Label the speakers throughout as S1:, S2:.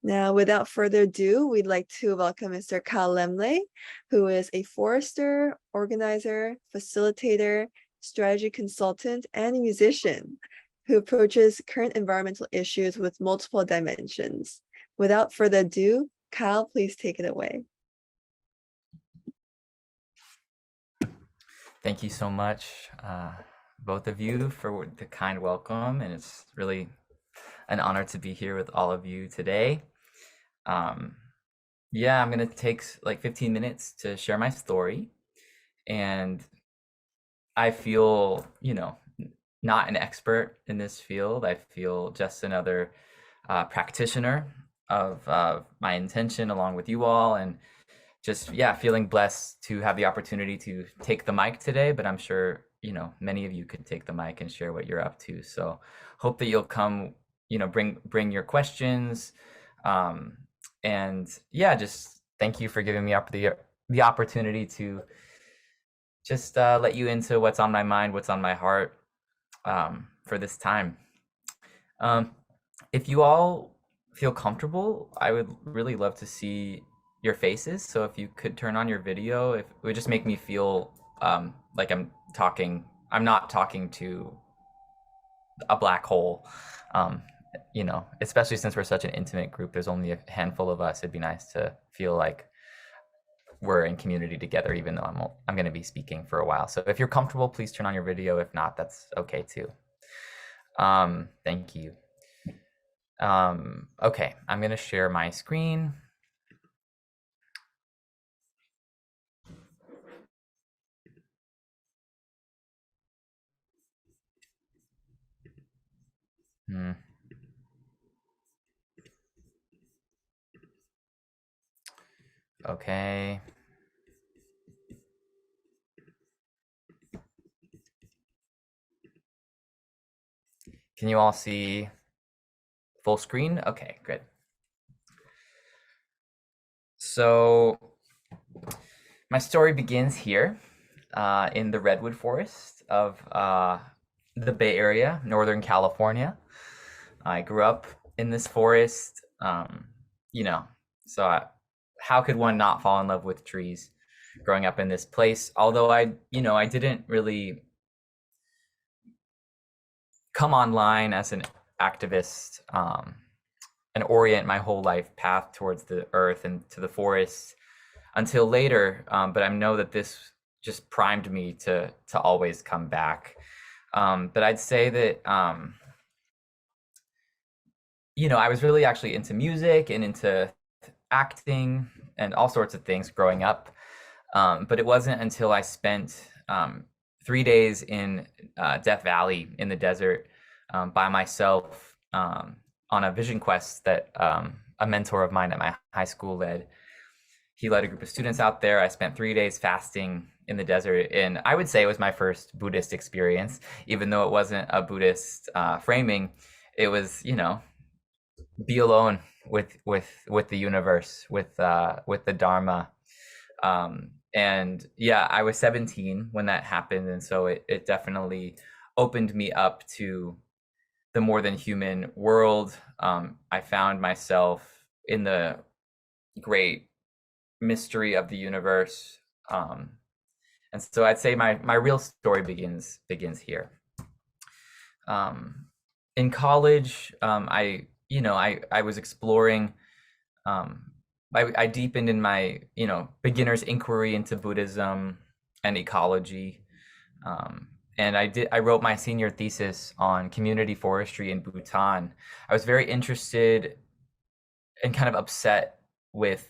S1: Now, without further ado, we'd like to welcome Mr. Kyle Lemley, who is a forester, organizer, facilitator, strategy consultant, and musician who approaches current environmental issues with multiple dimensions. Without further ado, Kyle, please take it away.
S2: Thank you so much, both of you, for the kind welcome, and it's really an honor to be here with all of you today. Yeah, I'm gonna take like 15 minutes to share my story, and I feel, not an expert in this field. I feel just another practitioner of my intention along with you all, and just, yeah, feeling blessed to have the opportunity to take the mic today, but I'm sure, many of you could take the mic and share what you're up to. So hope that you'll come, bring your questions. And yeah, just thank you for giving me the opportunity to just let you into what's on my mind, what's on my heart for this time. If you all feel comfortable, I would really love to see your faces. So if you could turn on your video, it would just make me feel like I'm not talking to a black hole. Especially since we're such an intimate group, there's only a handful of us. It'd be nice to feel like we're in community together, even though I'm going to be speaking for a while. So if you're comfortable, please turn on your video. If not, that's okay too. Thank you. Okay, I'm going to share my screen. Okay. Can you all see full screen? Okay, good. So my story begins here in the Redwood Forest of the Bay Area, Northern California. I grew up in this forest, how could one not fall in love with trees growing up in this place? Although I didn't really come online as an activist and orient my whole life path towards the earth and to the forest until later. But I know that this just primed me to always come back. But I'd say that, I was really actually into music and into acting and all sorts of things growing up. But it wasn't until I spent 3 days in Death Valley in the desert by myself on a vision quest that a mentor of mine at my high school led. He led a group of students out there. I spent 3 days fasting in the desert, and I would say it was my first Buddhist experience, even though it wasn't a Buddhist framing. It was, be alone with the universe, with the Dharma. And yeah, I was 17 when that happened, and so it definitely opened me up to the more than human world. I found myself in the great mystery of the universe, and so I'd say my real story begins here. In college, I was exploring. I deepened in my beginner's inquiry into Buddhism and ecology, and I wrote my senior thesis on community forestry in Bhutan. I was very interested and kind of upset with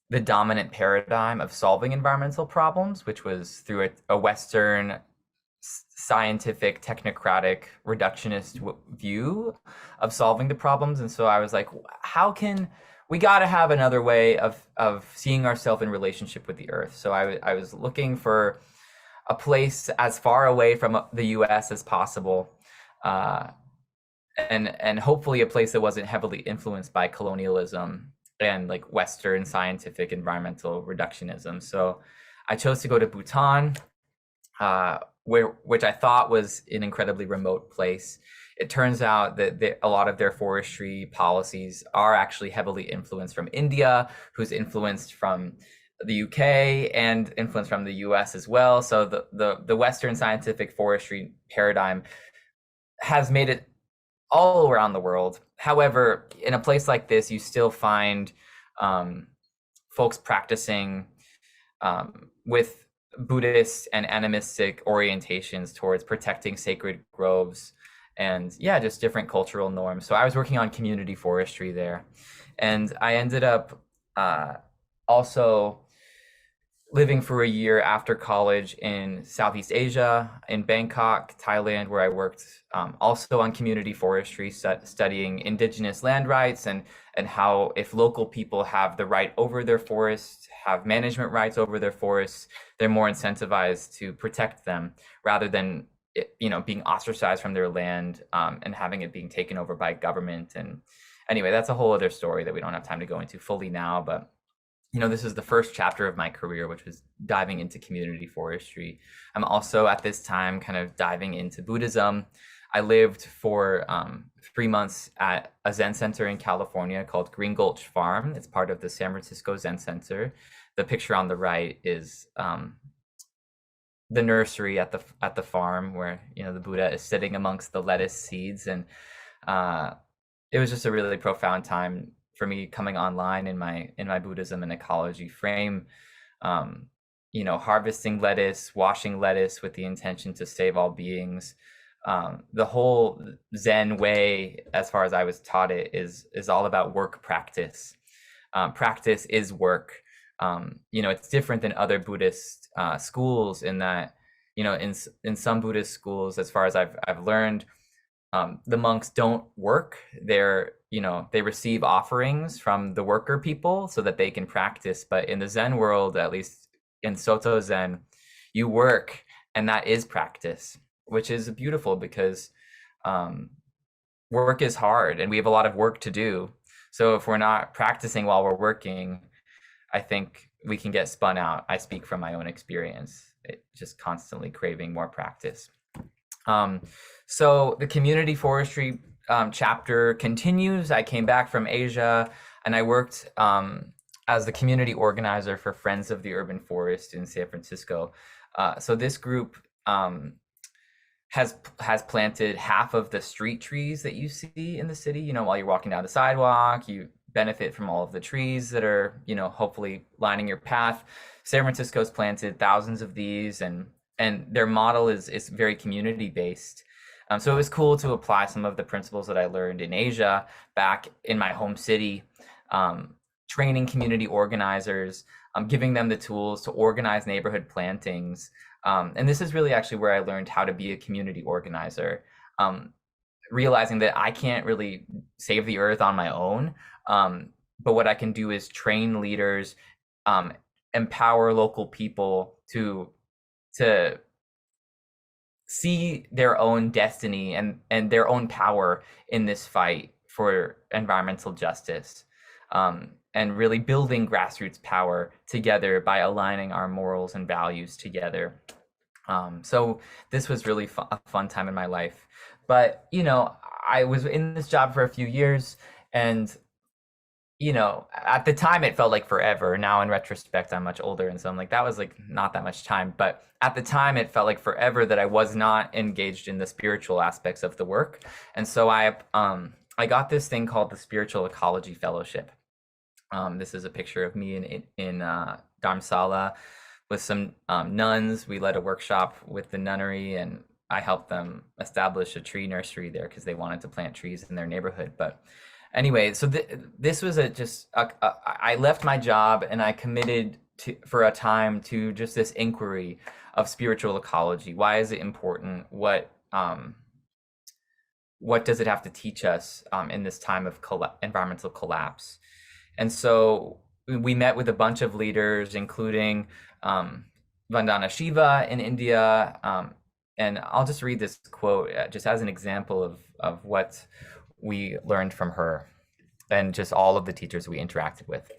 S2: the dominant paradigm of solving environmental problems, which was through a Western scientific, technocratic, reductionist view of solving the problems. And so I was like, we got to have another way of seeing ourselves in relationship with the earth. So I was looking for a place as far away from the US as possible, and hopefully a place that wasn't heavily influenced by colonialism and like Western scientific environmental reductionism. So I chose to go to Bhutan, which I thought was an incredibly remote place. it turns out that a lot of their forestry policies are actually heavily influenced from India, who's influenced from the UK and influenced from the US as well. So the Western scientific forestry paradigm has made it all around the world. However, in a place like this, you still find folks practicing with Buddhist and animistic orientations towards protecting sacred groves and yeah, just different cultural norms. So I was working on community forestry there. And I ended up also living for a year after college in Southeast Asia, in Bangkok, Thailand, where I worked also on community forestry, studying indigenous land rights and how if local people have the right over their forests, have management rights over their forests, they're more incentivized to protect them rather than being ostracized from their land and having it being taken over by government. And anyway, that's a whole other story that we don't have time to go into fully now, but this is the first chapter of my career, which was diving into community forestry. I'm also at this time kind of diving into Buddhism. I lived for 3 months at a Zen center in California called Green Gulch Farm. It's part of the San Francisco Zen Center. The picture on the right is the nursery at the farm where the Buddha is sitting amongst the lettuce seeds, and it was just a really profound time for me coming online in my Buddhism and ecology frame, harvesting lettuce, washing lettuce with the intention to save all beings. The whole Zen way, as far as I was taught it, is all about work practice. Practice is work. It's different than other Buddhist schools in that, in some Buddhist schools, as far as I've learned, the monks don't work. They receive offerings from the worker people so that they can practice. But in the Zen world, at least in Soto Zen, you work, and that is practice, which is beautiful because work is hard and we have a lot of work to do. So if we're not practicing while we're working, I think we can get spun out. I speak from my own experience, just constantly craving more practice. So the community forestry chapter continues. I came back from Asia and I worked as the community organizer for Friends of the Urban Forest in San Francisco. So this group has planted half of the street trees that you see in the city. While you're walking down the sidewalk, you benefit from all of the trees that are, hopefully lining your path. San Francisco's planted thousands of these, and their model is very community based. So it was cool to apply some of the principles that I learned in Asia back in my home city, training community organizers, giving them the tools to organize neighborhood plantings. And this is really actually where I learned how to be a community organizer, realizing that I can't really save the earth on my own. But what I can do is train leaders, empower local people to see their own destiny and their own power in this fight for environmental justice, and really building grassroots power together by aligning our morals and values together. So this was really a fun time in my life. But, I was in this job for a few years, and at the time it felt like forever. Now in retrospect, I'm much older, and so I'm like, that was like not that much time. But at the time it felt like forever that I was not engaged in the spiritual aspects of the work. And so I got this thing called the Spiritual Ecology Fellowship. This is a picture of me in Dharamsala with some nuns. We led a workshop with the nunnery, and I helped them establish a tree nursery there because they wanted to plant trees in their neighborhood. But anyway, so this was I left my job and I committed for a time to just this inquiry of spiritual ecology. Why is it important? What does it have to teach us in this time of environmental collapse? And so we met with a bunch of leaders, including Vandana Shiva in India. And I'll just read this quote just as an example of what we learned from her and just all of the teachers we interacted with.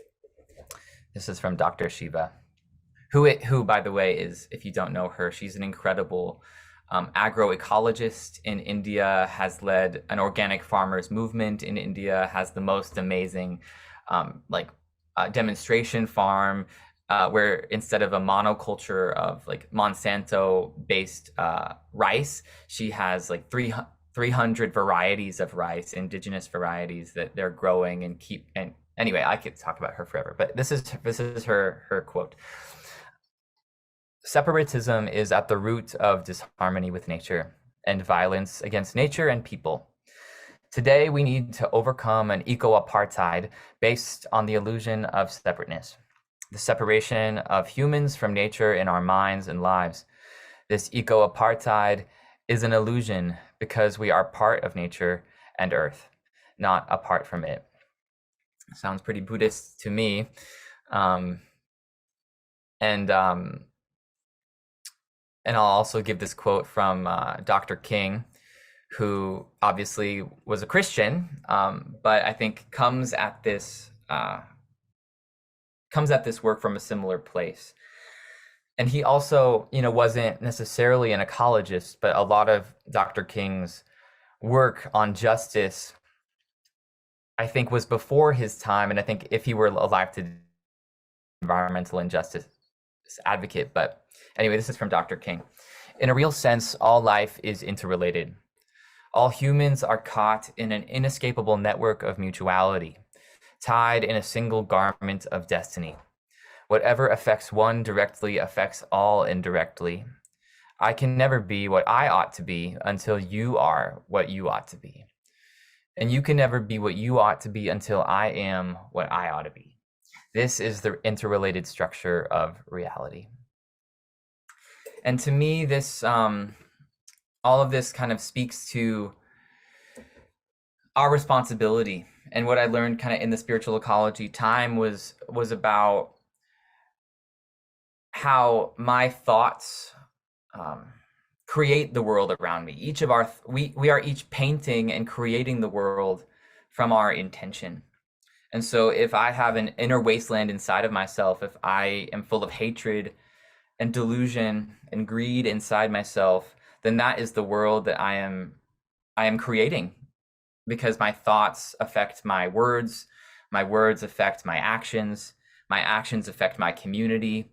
S2: This is from Dr. Shiva, who by the way is, if you don't know her, she's an incredible agroecologist in India, has led an organic farmers movement in India, has the most amazing demonstration farm where instead of a monoculture of like Monsanto based rice, she has like 300 varieties of rice, indigenous varieties that they're growing and keep. And anyway, I could talk about her forever, but this is her quote. Separatism is at the root of disharmony with nature and violence against nature and people. Today, we need to overcome an eco-apartheid based on the illusion of separateness, the separation of humans from nature in our minds and lives. This eco-apartheid is an illusion because we are part of nature and earth, not apart from it. Sounds pretty Buddhist to me. And I'll also give this quote from Dr. King, who obviously was a Christian, but I think comes at this work from a similar place. And he also, wasn't necessarily an ecologist, but a lot of Dr. King's work on justice, I think, was before his time. And I think if he were alive today, environmental injustice advocate. But anyway, this is from Dr. King. In a real sense, all life is interrelated. All humans are caught in an inescapable network of mutuality, tied in a single garment of destiny. Whatever affects one directly affects all indirectly. I can never be what I ought to be until you are what you ought to be. And you can never be what you ought to be until I am what I ought to be. This is the interrelated structure of reality. And to me, this all of this kind of speaks to our responsibility. And what I learned kind of in the spiritual ecology time was about how my thoughts create the world around me. Each of we are each painting and creating the world from our intention. And so if I have an inner wasteland inside of myself, if I am full of hatred and delusion and greed inside myself, then that is the world that I am creating, because my thoughts affect my words affect my actions affect my community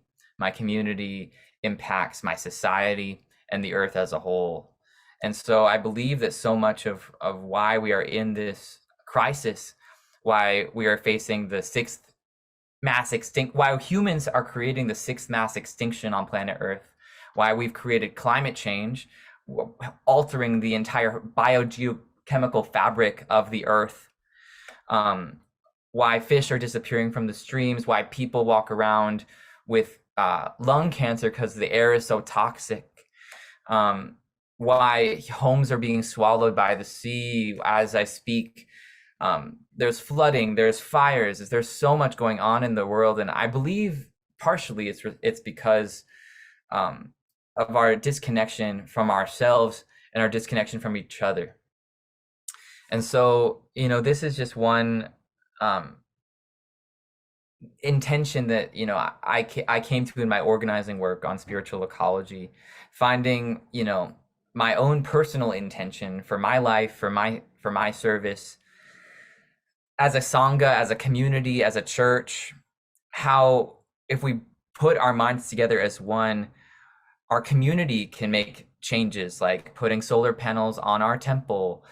S2: impacts my society and the earth as a whole. And so I believe that so much of why we are in this crisis, why we are facing the sixth mass extinction, why humans are creating the sixth mass extinction on planet Earth, why we've created climate change, altering the entire biogeochemical fabric of the Earth, why fish are disappearing from the streams, why people walk around with lung cancer because the air is so toxic, why homes are being swallowed by the sea as I speak. There's flooding, there's fires, there's so much going on in the world. And I believe partially it's because of our disconnection from ourselves and our disconnection from each other. And so, this is just one intention that, I came to in my organizing work on spiritual ecology, finding, my own personal intention for my life, for my service, as a Sangha, as a community, as a church, how if we put our minds together as one, our community can make changes, like putting solar panels on our temple,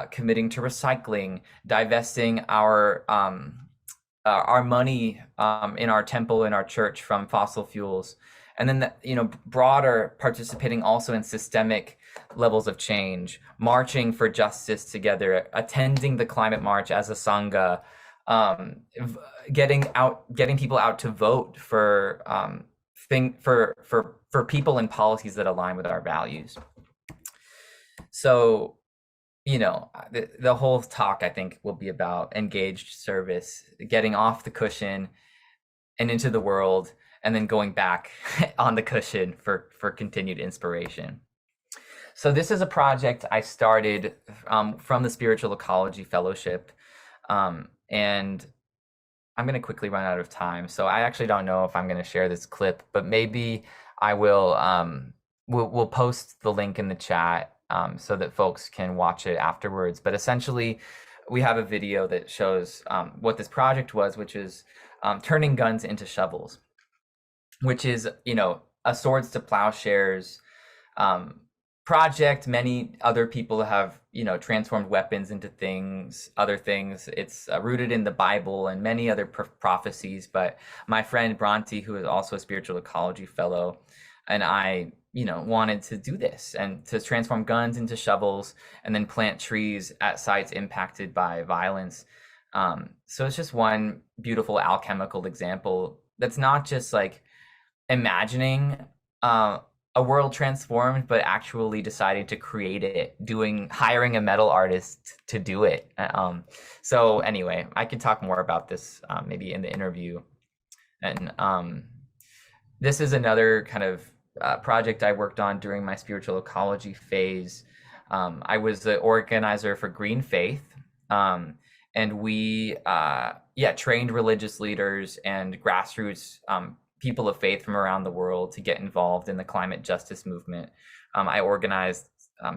S2: committing to recycling, divesting our money in our temple, in our church, from fossil fuels. And then, broader participating also in systemic levels of change, marching for justice together, attending the climate march as a Sangha, getting people out to vote for people and policies that align with our values. So, the whole talk, I think, will be about engaged service, getting off the cushion and into the world, and then going back on the cushion for continued inspiration. So this is a project I started from the Spiritual Ecology Fellowship, and I'm going to quickly run out of time. So I actually don't know if I'm going to share this clip, but maybe I will we'll post the link in the chat so that folks can watch it afterwards. But essentially, we have a video that shows what this project was, which is turning guns into shovels, which is, a swords to plowshares um, project. Many other people have, transformed weapons into other things. It's rooted in the Bible and many other prophecies. But my friend Bronte, who is also a spiritual ecology fellow, and I, wanted to do this and to transform guns into shovels and then plant trees at sites impacted by violence. So it's just one beautiful alchemical example that's not just like imagining a world transformed, but actually deciding to create it, hiring a metal artist to do it. So anyway, I could talk more about this maybe in the interview. And this is another kind of project I worked on during my spiritual ecology phase. I was the organizer for Green Faith, and we trained religious leaders and grassroots people of faith from around the world to get involved in the climate justice movement. I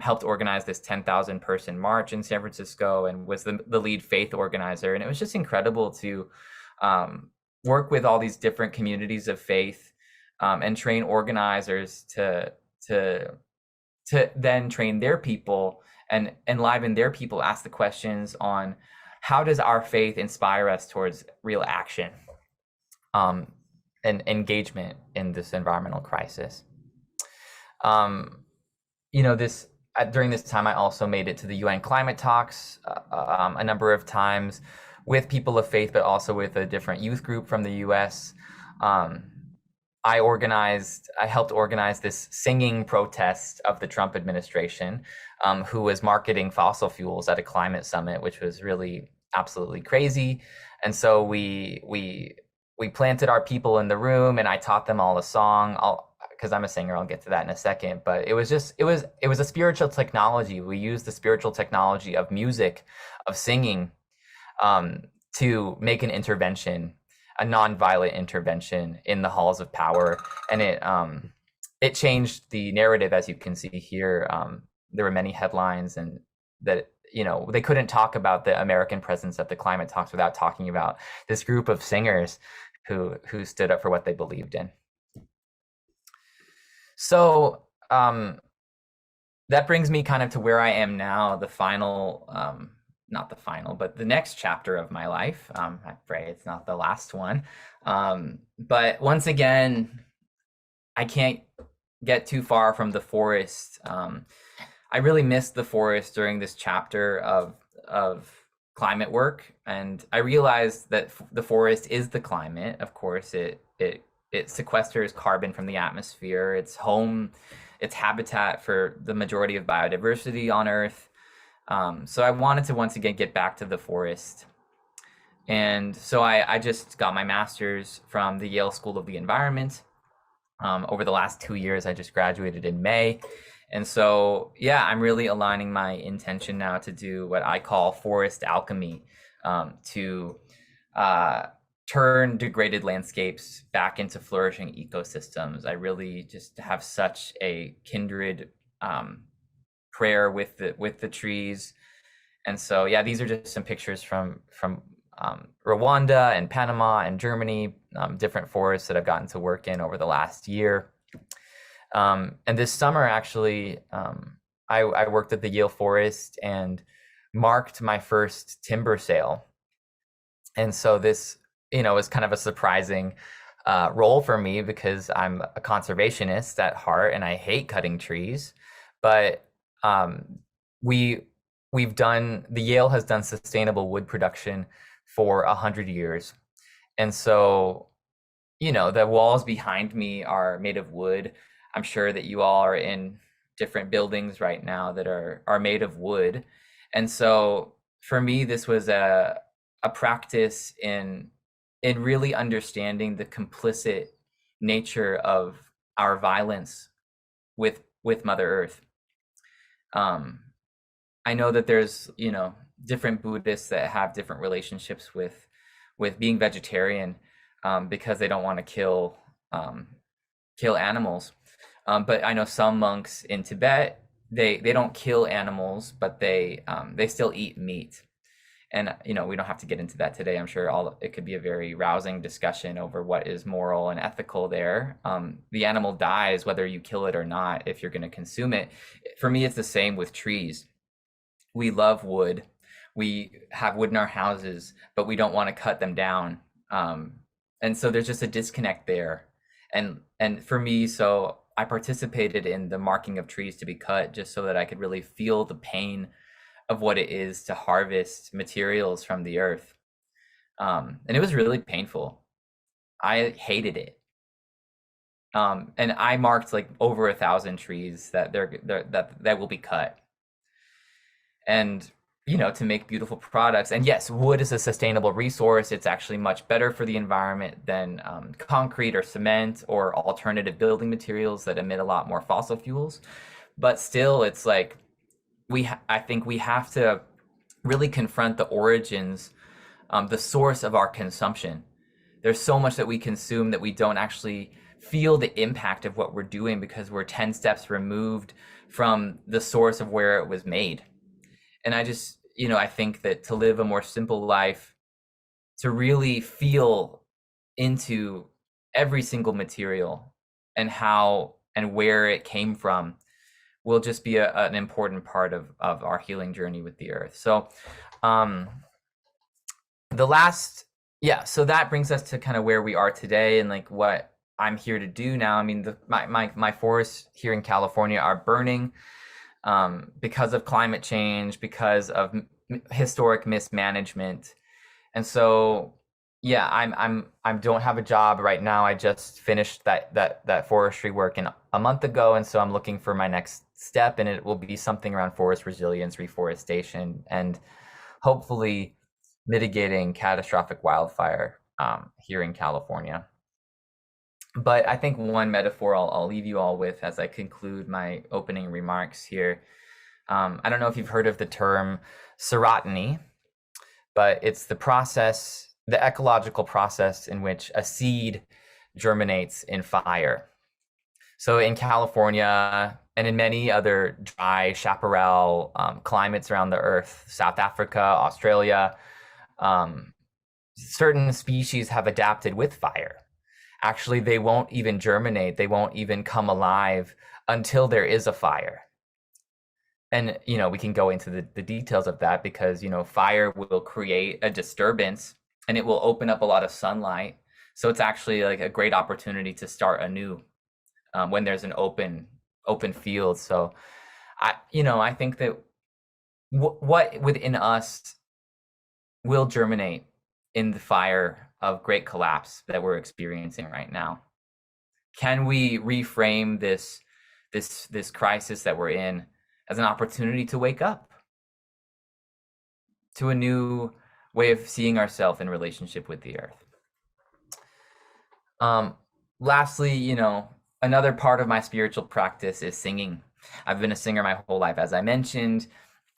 S2: helped organize this 10,000 person march in San Francisco and was the lead faith organizer. And it was just incredible to work with all these different communities of faith and train organizers to then train their people and enliven their people, ask the questions on how does our faith inspire us towards real action and engagement in this environmental crisis. During this time, I also made it to the UN climate talks a number of times with people of faith, but also with a different youth group from the US. I helped organize this singing protest of the Trump administration, who was marketing fossil fuels at a climate summit, which was really absolutely crazy. And so we planted our people in the room, and I taught them all a song. Because I'm a singer, I'll get to that in a second. But it was a spiritual technology. We used the spiritual technology of music, of singing, to make an intervention, a nonviolent intervention in the halls of power, and it changed the narrative, as you can see here. There were many headlines, and that they couldn't talk about the American presence at the climate talks without talking about this group of singers who stood up for what they believed in. So that brings me kind of to where I am now, the final, not the final, but the next chapter of my life. I pray it's not the last one. But once again, I can't get too far from the forest. I really missed the forest during this chapter of climate work, and I realized that the forest is the climate. Of course, it sequesters carbon from the atmosphere. It's home, it's habitat for the majority of biodiversity on Earth. So I wanted to once again get back to the forest. And so I just got my master's from the Yale School of the Environment. Over the last 2 years, I just graduated in May. And so, yeah, I'm really aligning my intention now to do what I call forest alchemy, to turn degraded landscapes back into flourishing ecosystems. I really just have such a kindred prayer with the trees. And so, yeah, these are just some pictures from Rwanda and Panama and Germany, different forests that I've gotten to work in over the last year. And this summer, actually, I worked at the Yale Forest and marked my first timber sale. And so this, was kind of a surprising role for me, because I'm a conservationist at heart and I hate cutting trees. But the Yale has done sustainable wood production for 100 years. And so, the walls behind me are made of wood. I'm sure that you all are in different buildings right now that are made of wood. And so for me, this was a practice in really understanding the complicit nature of our violence with Mother Earth. I know that there's, different Buddhists that have different relationships with being vegetarian, because they don't want to kill animals. But I know some monks in Tibet, they don't kill animals, but they still eat meat. And we don't have to get into that today. I'm sure it could be a very rousing discussion over what is moral and ethical there. The animal dies whether you kill it or not if you're going to consume it. For me, it's the same with trees. We love wood. We have wood in our houses, but we don't want to cut them down. And so there's just a disconnect there. And for me, so I participated in the marking of trees to be cut just so that I could really feel the pain of what it is to harvest materials from the earth. And it was really painful. I hated it. And I marked like over 1,000 trees that that will be cut. And to make beautiful products. And yes, wood is a sustainable resource. It's actually much better for the environment than concrete or cement or alternative building materials that emit a lot more fossil fuels. But still, it's like I think we have to really confront the origins, the source of our consumption. There's so much that we consume that we don't actually feel the impact of what we're doing because we're 10 steps removed from the source of where it was made. And I just, I think that to live a more simple life, to really feel into every single material and how and where it came from will just be an important part of our healing journey with the earth. So so that brings us to kind of where we are today and like what I'm here to do now. I mean, my forests here in California are burning because of climate change, because of historic mismanagement. And so, yeah, I don't have a job right now. I just finished that forestry work a month ago. And so I'm looking for my next step, and it will be something around forest resilience, reforestation, and hopefully mitigating catastrophic wildfire here in California. But I think one metaphor I'll leave you all with as I conclude my opening remarks here. I don't know if you've heard of the term serotiny, but it's the ecological process in which a seed germinates in fire. So in California and in many other dry chaparral climates around the earth, South Africa, Australia, certain species have adapted with fire. Actually, they won't even germinate. They won't even come alive until there is a fire. And, we can go into the details of that because, fire will create a disturbance and it will open up a lot of sunlight. So it's actually like a great opportunity to start anew when there's an open field. So I think that what within us will germinate in the fire of great collapse that we're experiencing right now. Can we reframe this crisis that we're in as an opportunity to wake up to a new way of seeing ourselves in relationship with the earth? Lastly, another part of my spiritual practice is singing. I've been a singer my whole life, as I mentioned,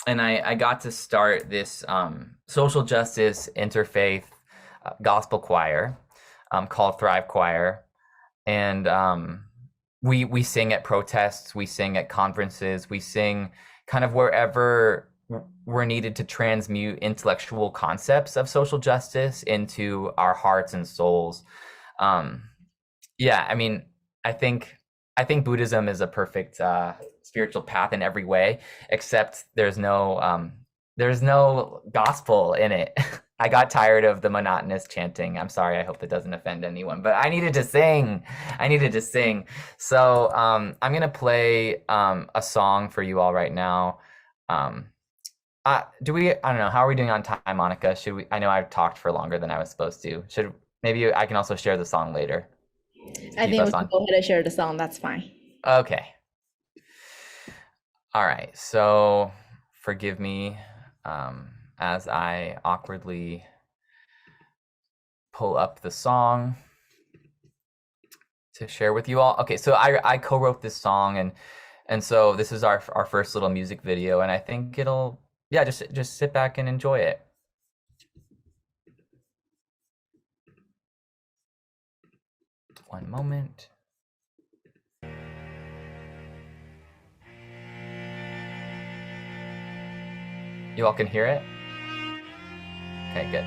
S2: and I got to start this social justice interfaith gospel choir called Thrive Choir, and we sing at protests, we sing at conferences, we sing kind of wherever we're needed to transmute intellectual concepts of social justice into our hearts and souls. I mean, I think Buddhism is a perfect spiritual path in every way, except there's no gospel in it. I got tired of the monotonous chanting. I'm sorry. I hope that doesn't offend anyone, but I needed to sing. So I'm going to play a song for you all right now. I don't know. How are we doing on time, Monica? I know I've talked for longer than I was supposed to. Maybe I can also share the song later.
S3: I think we can go ahead and share the song. That's fine.
S2: Okay. All right. So forgive me as I awkwardly pull up the song to share with you all. Okay, so I co-wrote this song, and so this is our first little music video, and I think it'll, just sit back and enjoy it. One moment. You all can hear it? Okay, good.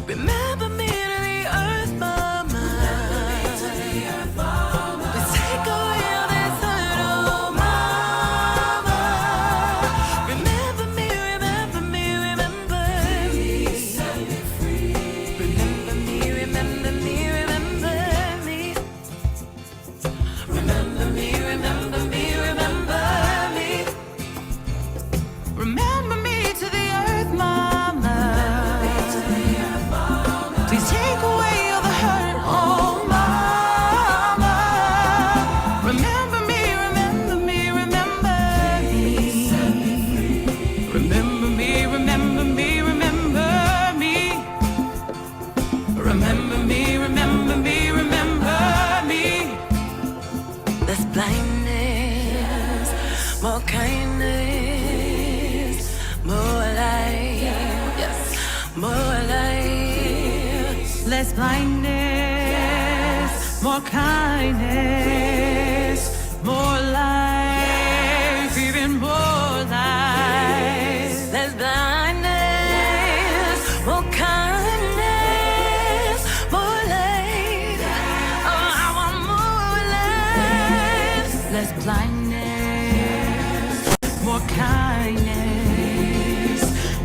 S4: Remember me to the earth, mama. Please take away all this hurt, oh mama. Remember me, remember me, remember me. Remember me, remember me, remember me. Remember me, remember me, remember me. Remember me to the earth, mama. Please take away all the hurt, oh mama. Remember me, remember me, remember me. Remember me, remember me, remember me. Remember me, remember me, remember me. Less blindness, more kindness, more light, yes, more light. Less blindness, more kindness, more life, even more life. Less blindness, more kindness, more life. Oh, I want more life. Less blindness, more kindness,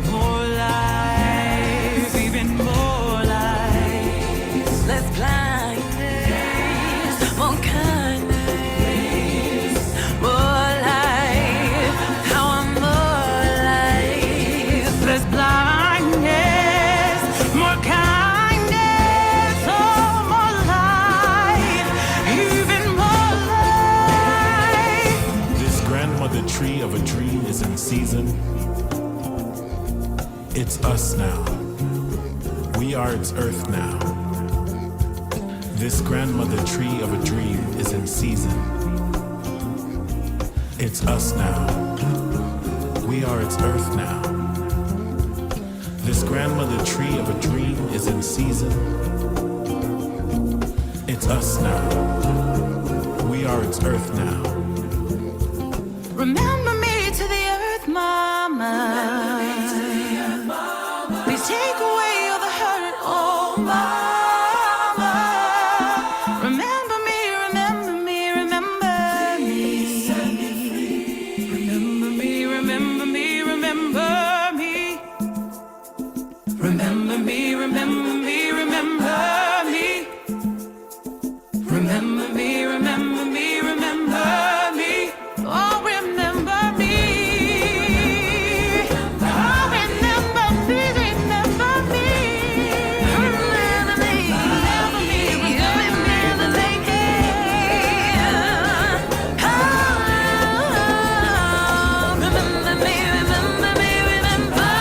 S4: more life, even more life. Less blindness, more kindness, more life. I want more life. Less blindness, more kindness, oh, more life, even more life.
S5: This grandmother tree of a dream is in season. It's us now. We are its earth now. This grandmother tree of a dream is in season. It's us now. We are its earth now. This grandmother tree of a dream is in season. It's us now. We are its earth now.
S4: Remember me to the earth, mama. Please take away all the hurt, oh mama. Remember me, remember me, remember me. Remember me, remember me, remember me. Remember me, remember me, remember me. Remember me, remember me, remember me. Oh, remember me. Oh, remember me, remember me. Remember me, remember me, remember me. Oh, remember me, remember me, remember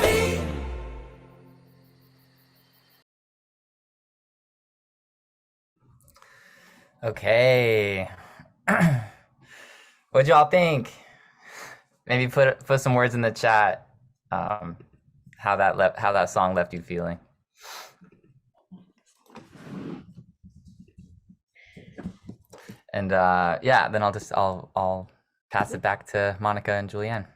S4: me.
S2: Okay. What'd y'all think? Maybe put some words in the chat. How that song left you feeling. And yeah, then I'll pass it back to Monica and Julianne.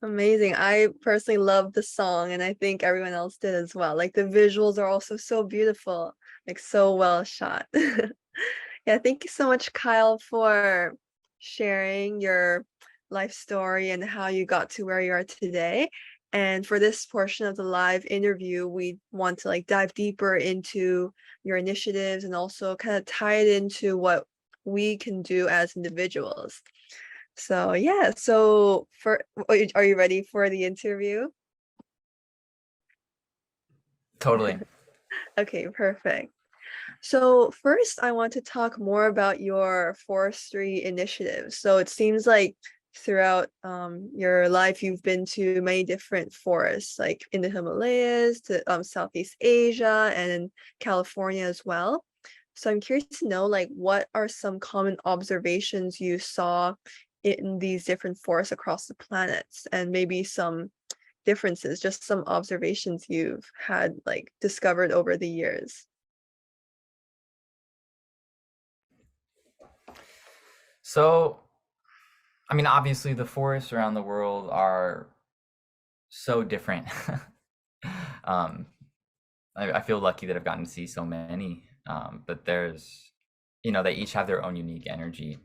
S1: Amazing. I personally love the song, and I think everyone else did as well. Like the visuals are also so beautiful, like so well shot. Yeah, thank you so much, Kyle, for sharing your life story and how you got to where you are today. And for this portion of the live interview, we want to like dive deeper into your initiatives and also kind of tie it into what we can do as individuals. So yeah, so are you ready for the interview?
S2: Totally.
S1: Okay, perfect. So first, I want to talk more about your forestry initiative. So it seems like throughout your life, you've been to many different forests, like in the Himalayas, to Southeast Asia, and in California as well. So I'm curious to know, like, what are some common observations you saw in these different forests across the planets, and maybe some differences, just some observations you've had like discovered over the years.
S2: So, I mean, obviously, the forests around the world are so different. um, I feel lucky that I've gotten to see so many, but there's, they each have their own unique energy.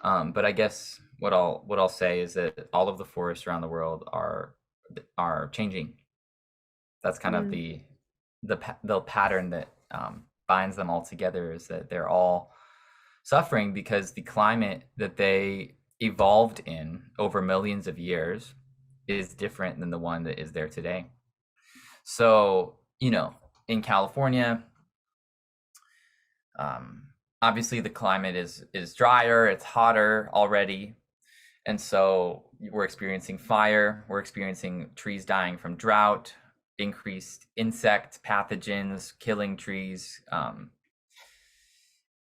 S2: But I guess what I'll say is that all of the forests around the world are changing. That's kind of
S1: Mm,
S2: the pattern that binds them all together, is that they're all suffering because the climate that they evolved in over millions of years is different than the one that is there today. So, in California, obviously the climate is drier, it's hotter already. And so we're experiencing fire, we're experiencing trees dying from drought, increased insect pathogens killing trees.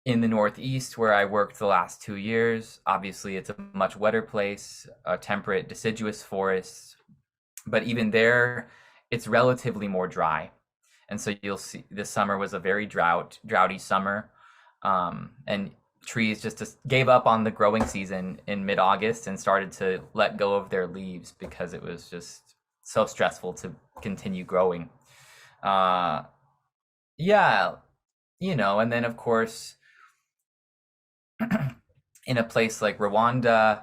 S2: In the Northeast, where I worked the last 2 years, obviously it's a much wetter place, temperate, deciduous forests, but even there, it's relatively more dry. And so you'll see this summer was a very droughty summer, and trees just gave up on the growing season in mid-August and started to let go of their leaves because it was just so stressful to continue growing. Yeah, and then of course, in a place like Rwanda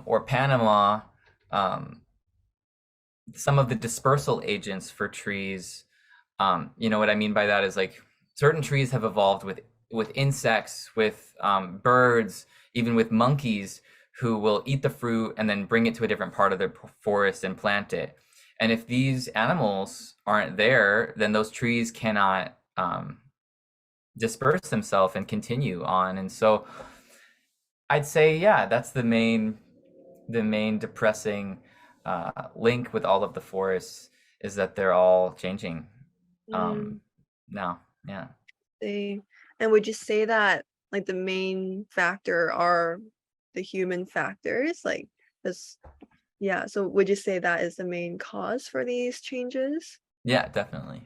S2: or Panama, some of the dispersal agents for trees, what I mean by that is like certain trees have evolved with insects, with birds, even with monkeys who will eat the fruit and then bring it to a different part of the forest and plant it. And if these animals aren't there, then those trees cannot disperse themselves and continue on. And so I'd say, yeah, that's the main depressing link with all of the forests, is that they're all changing
S1: mm,
S2: now. Yeah.
S1: and would you say that like the main factor are the human factors? Like this, yeah. So would you say that is the main cause for these changes?
S2: Yeah, definitely.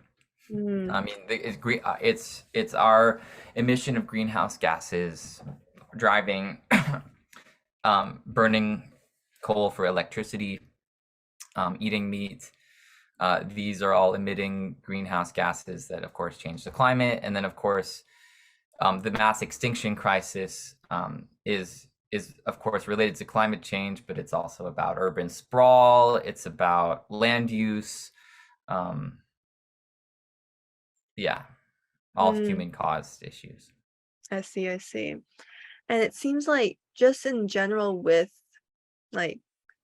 S1: Mm,
S2: I mean, it's our emission of greenhouse gases driving, burning coal for electricity, eating meat. These are all emitting greenhouse gases that, of course, change the climate. And then, of course, the mass extinction crisis is of course related to climate change, but it's also about urban sprawl. It's about land use. Yeah, all
S1: mm,
S2: human caused issues.
S1: I see, I see. And it seems like just in general with like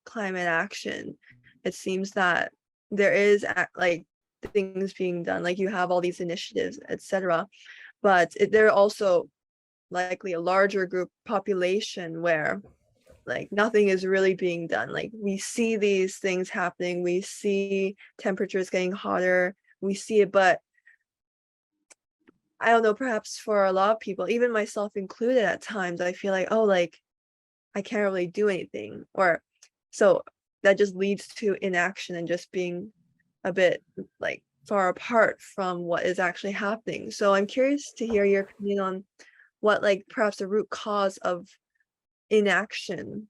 S1: climate action, it seems that there is like things being done, like you have all these initiatives, etc. But there are also likely a larger group population where like nothing is really being done. Like we see these things happening, we see temperatures getting hotter, we see it, but I don't know, perhaps for a lot of people, even myself included at times, I feel like, oh, like I can't really do anything. Or so that just leads to inaction and just being a bit like far apart from what is actually happening. So I'm curious to hear your opinion on what like perhaps the root cause of inaction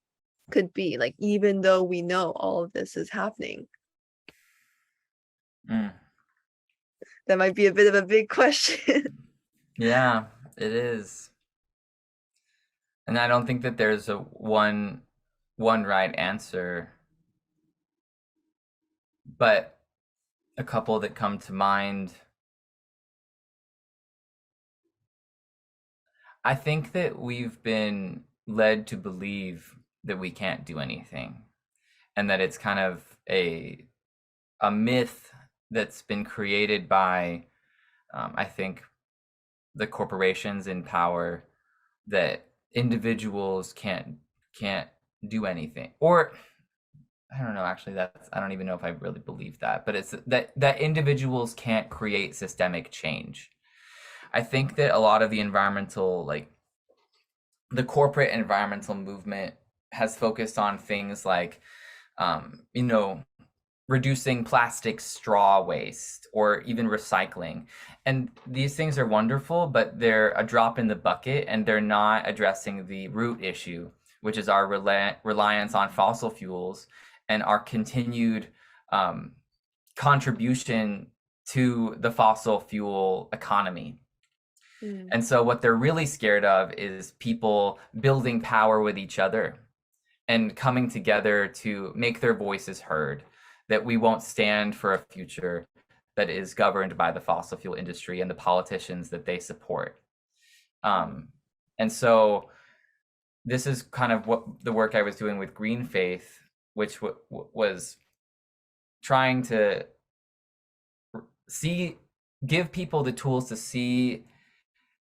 S1: could be, like, even though we know all of this is happening?
S2: Mm.
S1: That might be a bit of a big question.
S2: Yeah, it is. And I don't think that there's a one right answer, but a couple that come to mind. I think that we've been led to believe that we can't do anything, and that it's kind of a myth that's been created by, I think, the corporations in power, that individuals can't do anything. Or I don't know, actually, I don't even know if I really believe that, but it's that individuals can't create systemic change. I think that a lot of the environmental, like the corporate environmental movement, has focused on things like, you know, reducing plastic straw waste or even recycling. And these things are wonderful, but they're a drop in the bucket, and they're not addressing the root issue, which is our reliance on fossil fuels and our continued contribution to the fossil fuel economy. And so what they're really scared of is people building power with each other and coming together to make their voices heard, that we won't stand for a future that is governed by the fossil fuel industry and the politicians that they support. And so this is kind of what the work I was doing with Green Faith, which was trying to give people the tools to see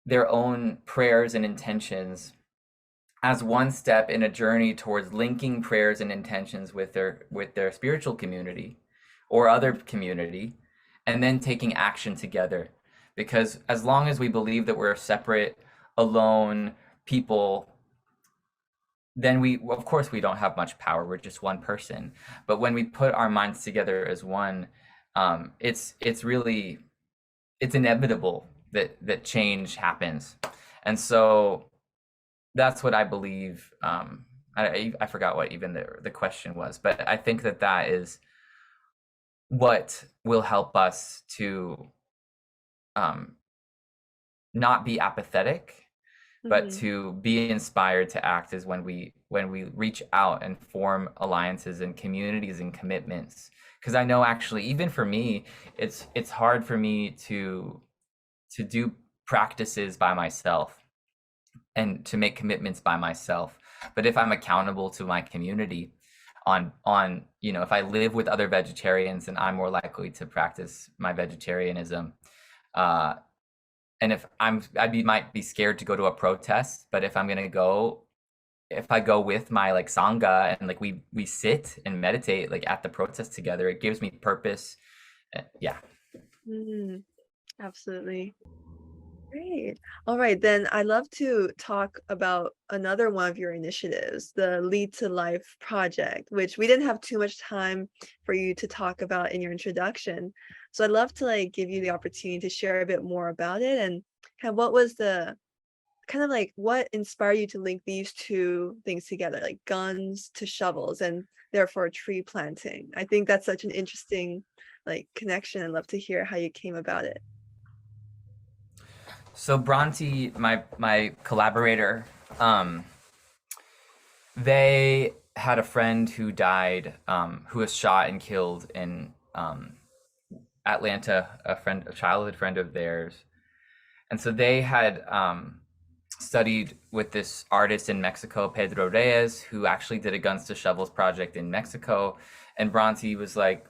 S2: their own prayers and intentions as one step in a journey towards linking prayers and intentions with their spiritual community or other community, and then taking action together. Because as long as we believe that we're separate, alone people, then of course we don't have much power. We're just one person. But when we put our minds together as one, it's inevitable that change happens. And so that's what I believe. I forgot what even the question was, but I think that is what will help us to not be apathetic, but to be inspired to act, is when we reach out and form alliances and communities and commitments. Because I know, actually, even for me, it's hard for me to do practices by myself and to make commitments by myself. But if I'm accountable to my community on if I live with other vegetarians, then I'm more likely to practice my vegetarianism. And if might be scared to go to a protest, but if I go with my like Sangha, and like we sit and meditate like at the protest together, it gives me purpose. Yeah.
S1: Absolutely. Great. All right, then I'd love to talk about another one of your initiatives, the Lead to Life project, which we didn't have too much time for you to talk about in your introduction. So I'd love to like give you the opportunity to share a bit more about it, and kind of what was the what inspired you to link these two things together, like guns to shovels and therefore tree planting. I think that's such an interesting like connection. I'd love to hear how you came about it.
S2: So Bronte, my collaborator, they had a friend who died, who was shot and killed in Atlanta, a childhood friend of theirs. And so they had studied with this artist in Mexico, Pedro Reyes, who actually did a Guns to Shovels project in Mexico. And Bronte was like,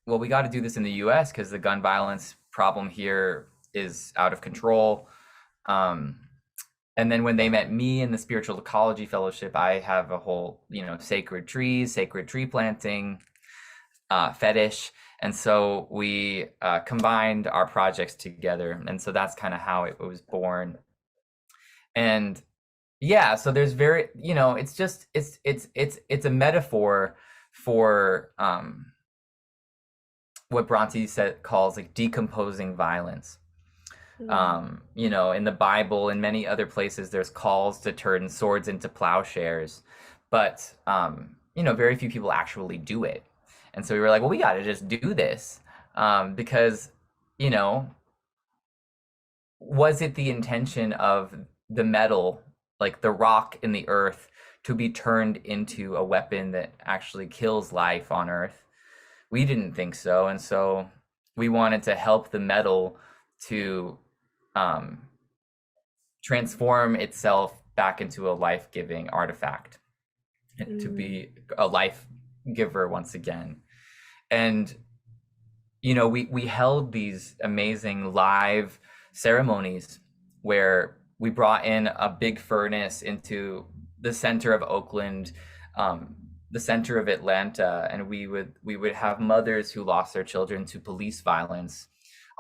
S2: well, we got to do this in the US because the gun violence problem here is out of control. And then when they met me in the Spiritual Ecology Fellowship, I have a whole, sacred tree planting fetish. And so we combined our projects together. And so that's kind of how it was born. And yeah, so there's it's a metaphor for what Bronte calls like decomposing violence. In the Bible and many other places, there's calls to turn swords into plowshares. but very few people actually do it. And so we were like, well, we got to just do this, because was it the intention of the metal, like the rock in the earth, to be turned into a weapon that actually kills life on earth? We didn't think so. And so we wanted to help the metal to transform itself back into a life-giving artifact, and to be a life giver once again. And we held these amazing live ceremonies where we brought in a big furnace into the center of Oakland, the center of Atlanta, and we would have mothers who lost their children to police violence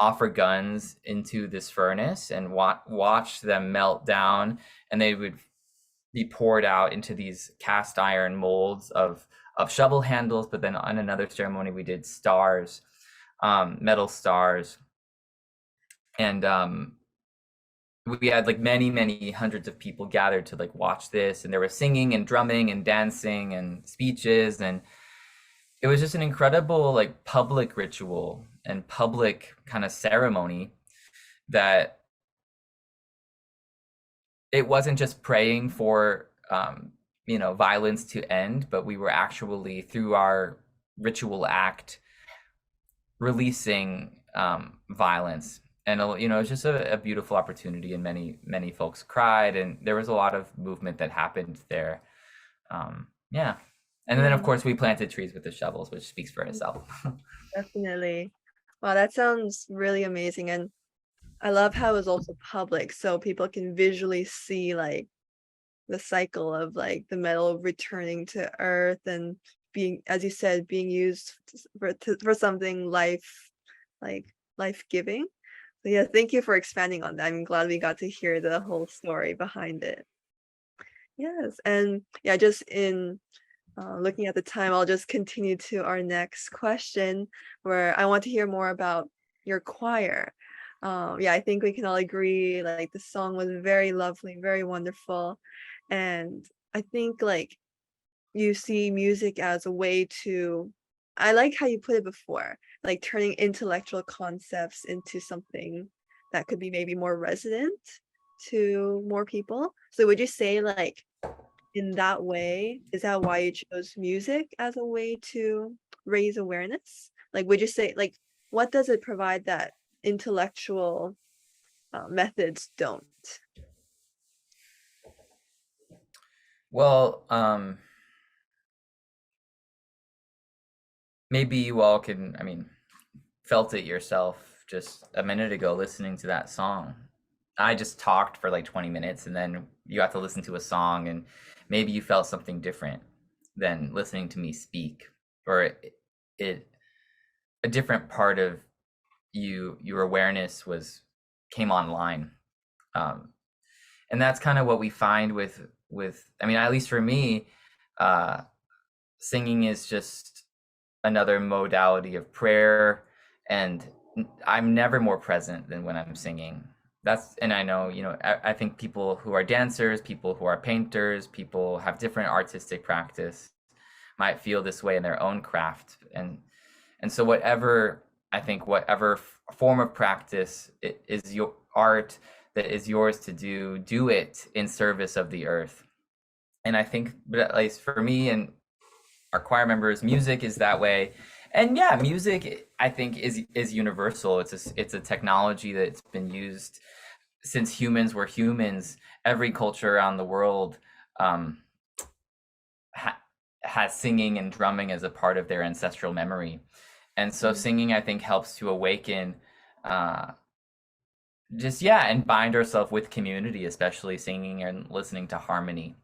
S2: offer guns into this furnace and watch them melt down, and they would be poured out into these cast iron molds of shovel handles. But then on another ceremony we did stars, metal stars, and we had like many hundreds of people gathered to like watch this, and there was singing and drumming and dancing and speeches, and it was just an incredible like public ritual and public kind of ceremony that it wasn't just praying for violence to end, but we were actually, through our ritual act, releasing violence. And it was just a beautiful opportunity, and many folks cried, and there was a lot of movement that happened there. Yeah. And then of course we planted trees with the shovels, which speaks for itself.
S1: Definitely. Wow, that sounds really amazing. And I love how it's also public, so people can visually see like the cycle of like the metal returning to earth and being, as you said, being used for something life-giving. So yeah, thank you for expanding on that. I'm glad we got to hear the whole story behind it. Yes, and yeah, just in looking at the time, I'll just continue to our next question, where I want to hear more about your choir. Yeah, I think we can all agree like the song was very lovely, very wonderful. And I think like you see music as a way to, I like how you put it before, like turning intellectual concepts into something that could be maybe more resonant to more people. So would you say like in that way, is that why you chose music as a way to raise awareness? Like, would you say like, what does it provide that intellectual methods don't?
S2: Well, maybe you all felt it yourself just a minute ago listening to that song. I just talked for like 20 minutes, and then you got to listen to a song, and maybe you felt something different than listening to me speak, or a different part of your awareness came online. And that's kind of what we find with at least for me, singing is just another modality of prayer, and I'm never more present than when I'm singing. And I know, I think people who are dancers, people who are painters, people have different artistic practice might feel this way in their own craft. And so whatever form of practice is your art that is yours to do it in service of the earth. And I think, but at least for me and our choir members, music is that way. And yeah, music I think is universal. It's a technology that's been used since humans were humans. Every culture around the world has singing and drumming as a part of their ancestral memory. And so singing, I think, helps to awaken and bind ourselves with community, especially singing and listening to harmony.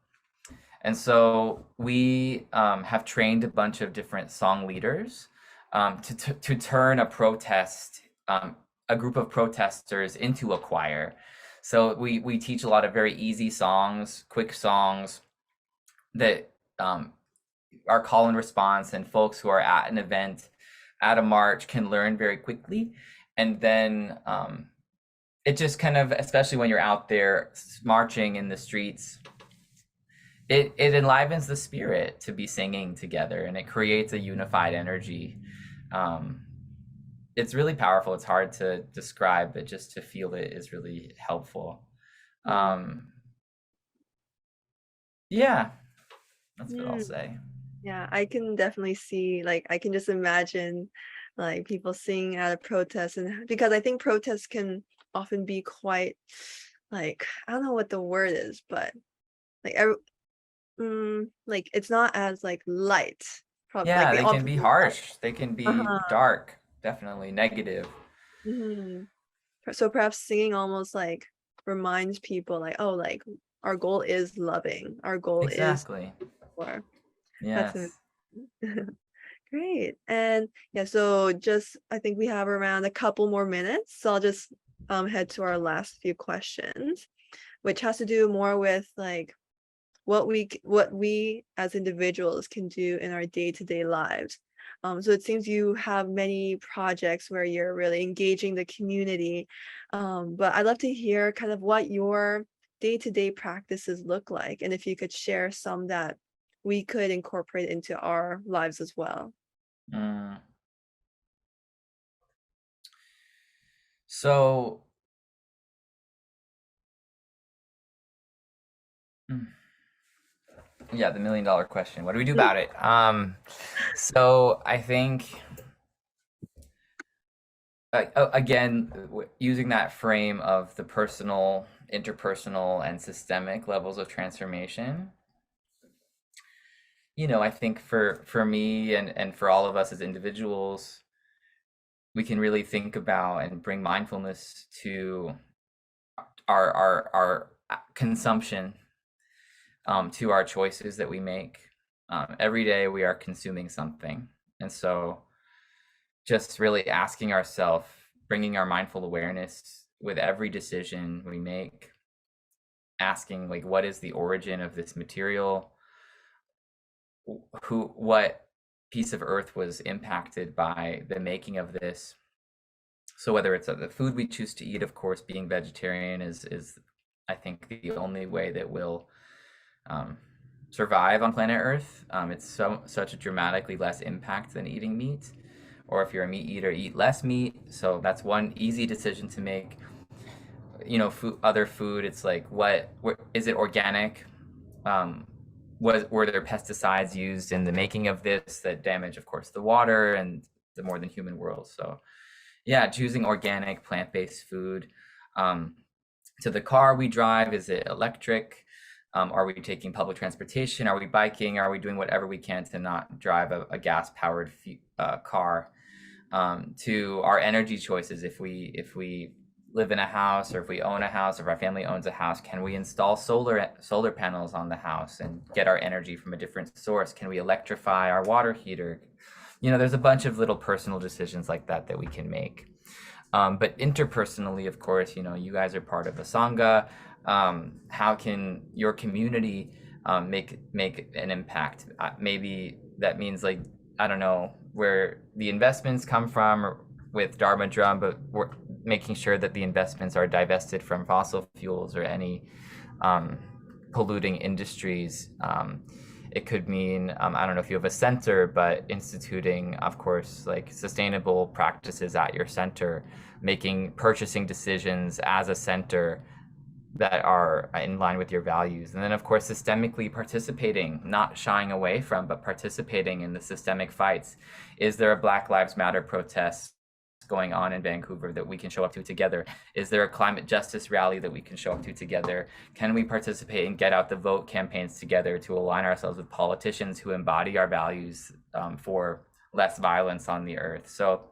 S2: And so we have trained a bunch of different song leaders to turn a protest, a group of protesters, into a choir. So we teach a lot of very easy songs, quick songs that are call and response, and folks who are at an event, at a march, can learn very quickly. And then it just kind of, especially when you're out there marching in the streets, it enlivens the spirit to be singing together, and it creates a unified energy. Um, it's really powerful. It's hard to describe, but just to feel it is really helpful. Yeah, that's what I'll say.
S1: Yeah, I can definitely see, like, I can just imagine like people singing at a protest, and because I think protests can often be quite like, I don't know what the word is, but like like it's not as like light, probably like
S2: Yeah,
S1: the
S2: they can
S1: opposite
S2: be
S1: of light.
S2: harsh. They can be
S1: Uh-huh.
S2: dark, definitely negative.
S1: So perhaps singing almost like reminds people like, oh, like our goal is loving. Our goal is
S2: Exactly.
S1: for that's
S2: Yes.
S1: great. And yeah, so just I think we have around a couple more minutes. So I'll just head to our last few questions, which has to do more with like what we as individuals can do in our day-to-day lives. So it seems you have many projects where you're really engaging the community. But I'd love to hear kind of what your day-to-day practices look like, and if you could share some that we could incorporate into our lives as well.
S2: Mm. So, yeah, the $1,000,000 question. What do we do about it? So I think again, using that frame of the personal, interpersonal, and systemic levels of transformation. I think for me and for all of us as individuals, we can really think about and bring mindfulness to our consumption, to our choices that we make. Every day we are consuming something, and so just really asking ourselves, bringing our mindful awareness with every decision we make, asking like, what is the origin of this material? What piece of earth was impacted by the making of this? So whether it's the food we choose to eat, of course, being vegetarian is I think the only way that we'll survive on planet Earth. It's such a dramatically less impact than eating meat. Or if you're a meat eater, eat less meat. So that's one easy decision to make. Other food, it's like, is it organic? Were there pesticides used in the making of this that damage, of course, the water and the more than human world? So yeah, choosing organic, plant-based food. To the car we drive, is it electric? Are we taking public transportation? Are we biking? Are we doing whatever we can to not drive a gas-powered car? To our energy choices, if we live in a house, or if we own a house, or if our family owns a house, can we install solar panels on the house and get our energy from a different source? Can we electrify our water heater? There's a bunch of little personal decisions like that we can make. But interpersonally, of course, you guys are part of a Sangha. How can your community make an impact? Maybe that means, like, I don't know where the investments come from, or with Dharma Drum, but we're making sure that the investments are divested from fossil fuels or any polluting industries. It could mean, I don't know if you have a center, but instituting, of course, like sustainable practices at your center, making purchasing decisions as a center that are in line with your values. And then, of course, systemically participating, not shying away from, but participating in the systemic fights. Is there a Black Lives Matter protest going on in Vancouver that we can show up to together? Is there a climate justice rally that we can show up to together? Can we participate in get out the vote campaigns together to align ourselves with politicians who embody our values for less violence on the earth? So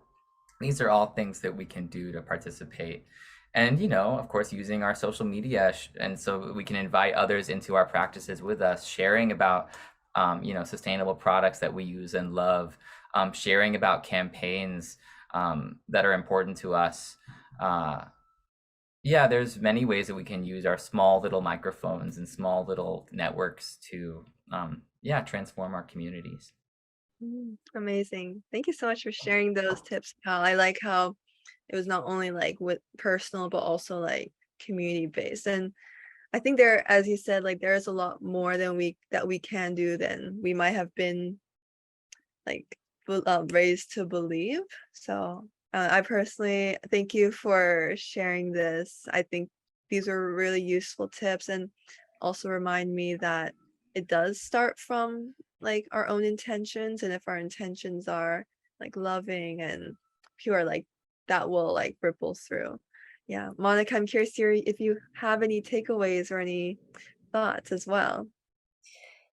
S2: these are all things that we can do to participate. And, of course, using our social media, and so we can invite others into our practices with us, sharing about, sustainable products that we use and love, sharing about campaigns that are important to us. Yeah, there's many ways that we can use our small little microphones and small little networks to, transform our communities.
S1: Amazing. Thank you so much for sharing those tips, Cal. I like how it was not only like with personal, but also like community based. And I think there, as you said, like there is a lot more than that we can do than we might have been like raised to believe. So I personally thank you for sharing this. I think these are really useful tips, and also remind me that it does start from like our own intentions, and if our intentions are like loving and pure, like that will like ripple through. Yeah, Monica, I'm curious to hear if you have any takeaways or any thoughts as well.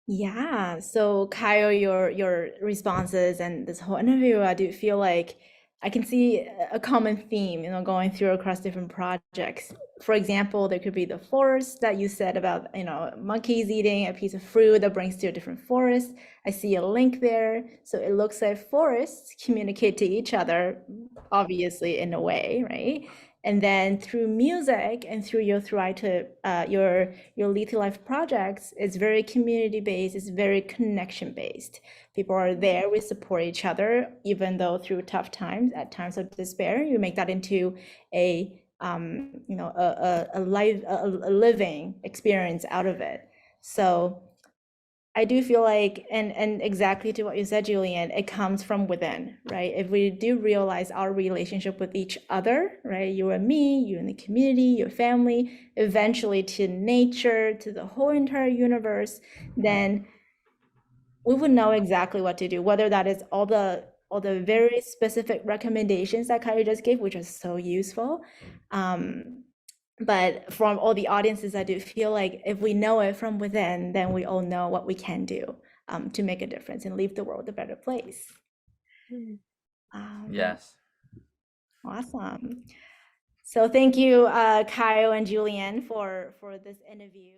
S3: Yeah, so Kyle, your responses and this whole interview, I do feel like I can see a common theme, going through across different projects. For example, there could be the forest that you said about, monkeys eating a piece of fruit that brings to a different forest. I see a link there. So it looks like forests communicate to each other, obviously in a way, right? And then through music and through your Thrive to your Lead to Life projects, it's very community based. It's very connection based. People are there. We support each other, even though through tough times, at times of despair, you make that into a living experience out of it. So I do feel like, and exactly to what you said, Julian, it comes from within, right? If we do realize our relationship with each other, right? You and me, you and the community, your family, eventually to nature, to the whole entire universe, then we would know exactly what to do, whether that is all the very specific recommendations that Kylie just gave, which is so useful. But from all the audiences, I do feel like if we know it from within, then we all know what we can do to make a difference and leave the world a better place.
S2: Yes.
S3: Awesome. So thank you, Kyle and Julian, for this interview.